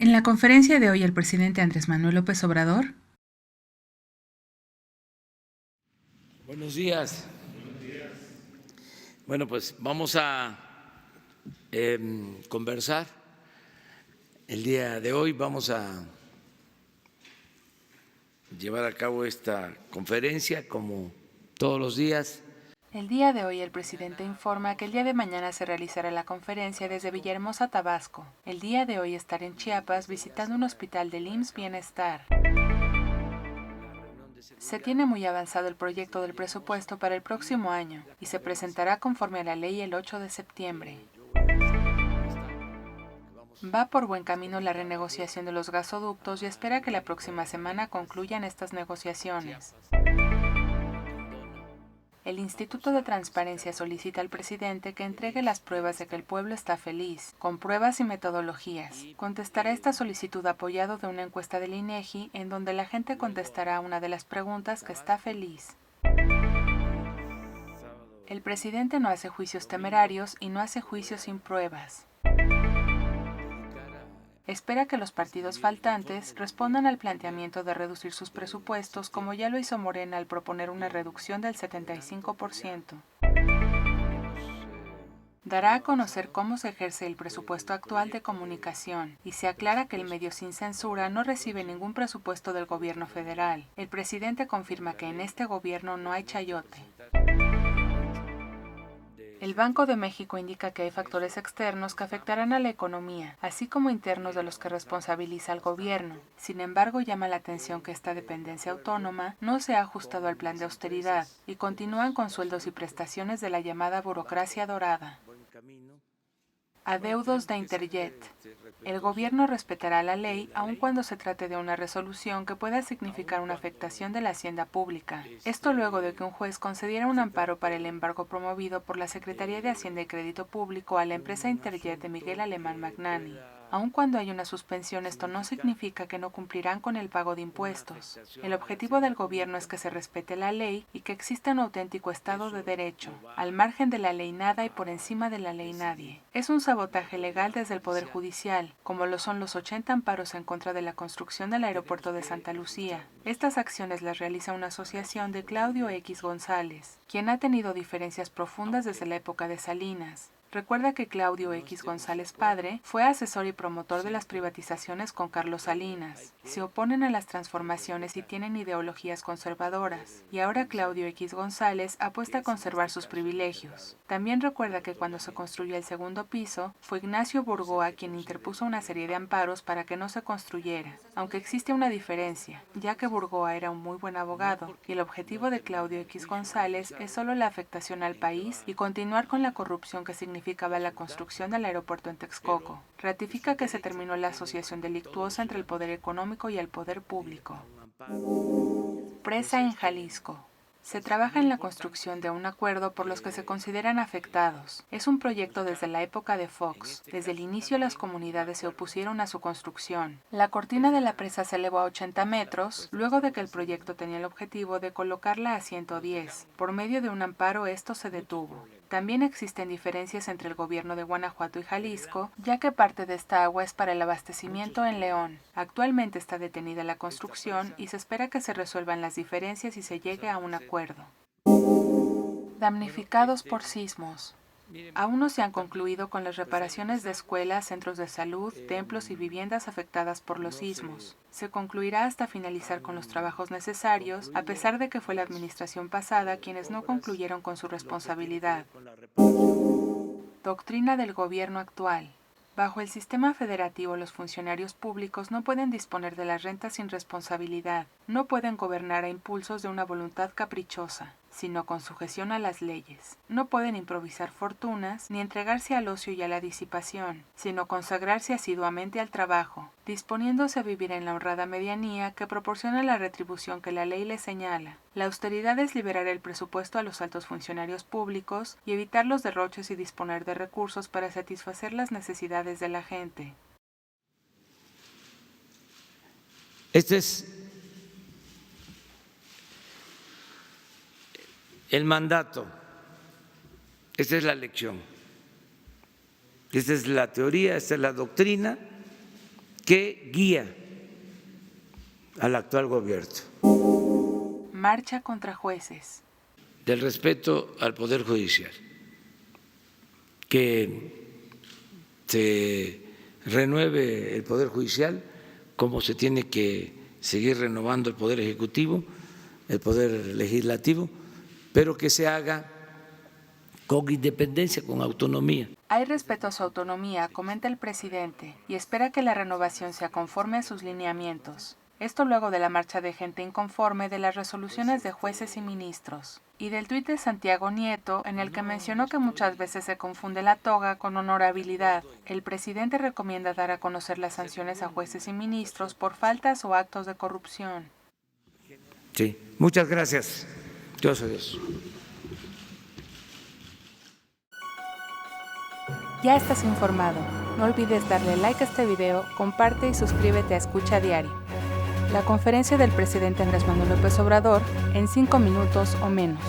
En la conferencia de hoy, el presidente Andrés Manuel López Obrador. Buenos días. Bueno, pues vamos a conversar el día de hoy. Vamos a llevar a cabo esta conferencia como todos los días. El día de hoy el presidente informa que el día de mañana se realizará la conferencia desde Villahermosa, Tabasco. El día de hoy estará en Chiapas visitando un hospital del IMSS Bienestar. Se tiene muy avanzado el proyecto del presupuesto para el próximo año y se presentará conforme a la ley el 8 de septiembre. Va por buen camino la renegociación de los gasoductos y espera que la próxima semana concluyan estas negociaciones. El Instituto de Transparencia solicita al presidente que entregue las pruebas de que el pueblo está feliz, con pruebas y metodologías. Contestará esta solicitud apoyado de una encuesta del INEGI en donde la gente contestará una de las preguntas que está feliz. El presidente no hace juicios temerarios y no hace juicios sin pruebas. Espera que los partidos faltantes respondan al planteamiento de reducir sus presupuestos como ya lo hizo Morena al proponer una reducción del 75%. Dará a conocer cómo se ejerce el presupuesto actual de comunicación y se aclara que el medio sin censura no recibe ningún presupuesto del gobierno federal. El presidente confirma que en este gobierno no hay chayote. El Banco de México indica que hay factores externos que afectarán a la economía, así como internos de los que responsabiliza al gobierno. Sin embargo, llama la atención que esta dependencia autónoma no se ha ajustado al plan de austeridad y continúan con sueldos y prestaciones de la llamada burocracia dorada. Adeudos de Interjet. El gobierno respetará la ley aun cuando se trate de una resolución que pueda significar una afectación de la hacienda pública. Esto luego de que un juez concediera un amparo para el embargo promovido por la Secretaría de Hacienda y Crédito Público a la empresa Interjet de Miguel Alemán Magnani. Aun cuando hay una suspensión, esto no significa que no cumplirán con el pago de impuestos. El objetivo del gobierno es que se respete la ley y que exista un auténtico Estado de Derecho. Al margen de la ley nada y por encima de la ley nadie. Es un sabotaje legal desde el Poder Judicial, como lo son los 80 amparos en contra de la construcción del aeropuerto de Santa Lucía. Estas acciones las realiza una asociación de Claudio X González, quien ha tenido diferencias profundas desde la época de Salinas. Recuerda que Claudio X González padre fue asesor y promotor de las privatizaciones con Carlos Salinas. Se oponen a las transformaciones y tienen ideologías conservadoras. Y ahora Claudio X González apuesta a conservar sus privilegios. También recuerda que cuando se construyó el segundo piso, fue Ignacio Burgoa quien interpuso una serie de amparos para que no se construyera. Aunque existe una diferencia, ya que Burgoa era un muy buen abogado, y el objetivo de Claudio X González es solo la afectación al país y continuar con la corrupción que significaba la construcción del aeropuerto en Texcoco. Ratifica que se terminó la asociación delictuosa entre el poder económico y el poder público. Presa en Jalisco. Se trabaja en la construcción de un acuerdo por los que se consideran afectados. Es un proyecto desde la época de Fox. Desde el inicio las comunidades se opusieron a su construcción. La cortina de la presa se elevó a 80 metros, luego de que el proyecto tenía el objetivo de colocarla a 110. Por medio de un amparo esto se detuvo. También existen diferencias entre el gobierno de Guanajuato y Jalisco, ya que parte de esta agua es para el abastecimiento en León. Actualmente está detenida la construcción y se espera que se resuelvan las diferencias y se llegue a un acuerdo. Damnificados por sismos. Aún no se han concluido con las reparaciones de escuelas, centros de salud, templos y viviendas afectadas por los sismos. Se concluirá hasta finalizar con los trabajos necesarios, a pesar de que fue la administración pasada quienes no concluyeron con su responsabilidad. Doctrina del gobierno actual. Bajo el sistema federativo, los funcionarios públicos no pueden disponer de las rentas sin responsabilidad, no pueden gobernar a impulsos de una voluntad caprichosa, sino con sujeción a las leyes. No pueden improvisar fortunas ni entregarse al ocio y a la disipación, sino consagrarse asiduamente al trabajo, disponiéndose a vivir en la honrada medianía que proporciona la retribución que la ley les señala. La austeridad es liberar el presupuesto a los altos funcionarios públicos y evitar los derroches y disponer de recursos para satisfacer las necesidades de la gente. Este es el mandato, esta es la lección, esta es la teoría, esta es la doctrina que guía al actual gobierno. Marcha contra jueces. Del respeto al Poder Judicial, que se renueve el Poder Judicial como se tiene que seguir renovando el Poder Ejecutivo, el Poder Legislativo, pero que se haga con independencia, con autonomía. Hay respeto a su autonomía, comenta el presidente, y espera que la renovación sea conforme a sus lineamientos. Esto luego de la marcha de gente inconforme de las resoluciones de jueces y ministros. Y del tuit de Santiago Nieto, en el que mencionó que muchas veces se confunde la toga con honorabilidad. El presidente recomienda dar a conocer las sanciones a jueces y ministros por faltas o actos de corrupción. Sí, muchas gracias. Yo soy Dios. Ya estás informado. No olvides darle like a este video, comparte y suscríbete a Escucha Diario. La conferencia del presidente Andrés Manuel López Obrador en 5 minutos o menos.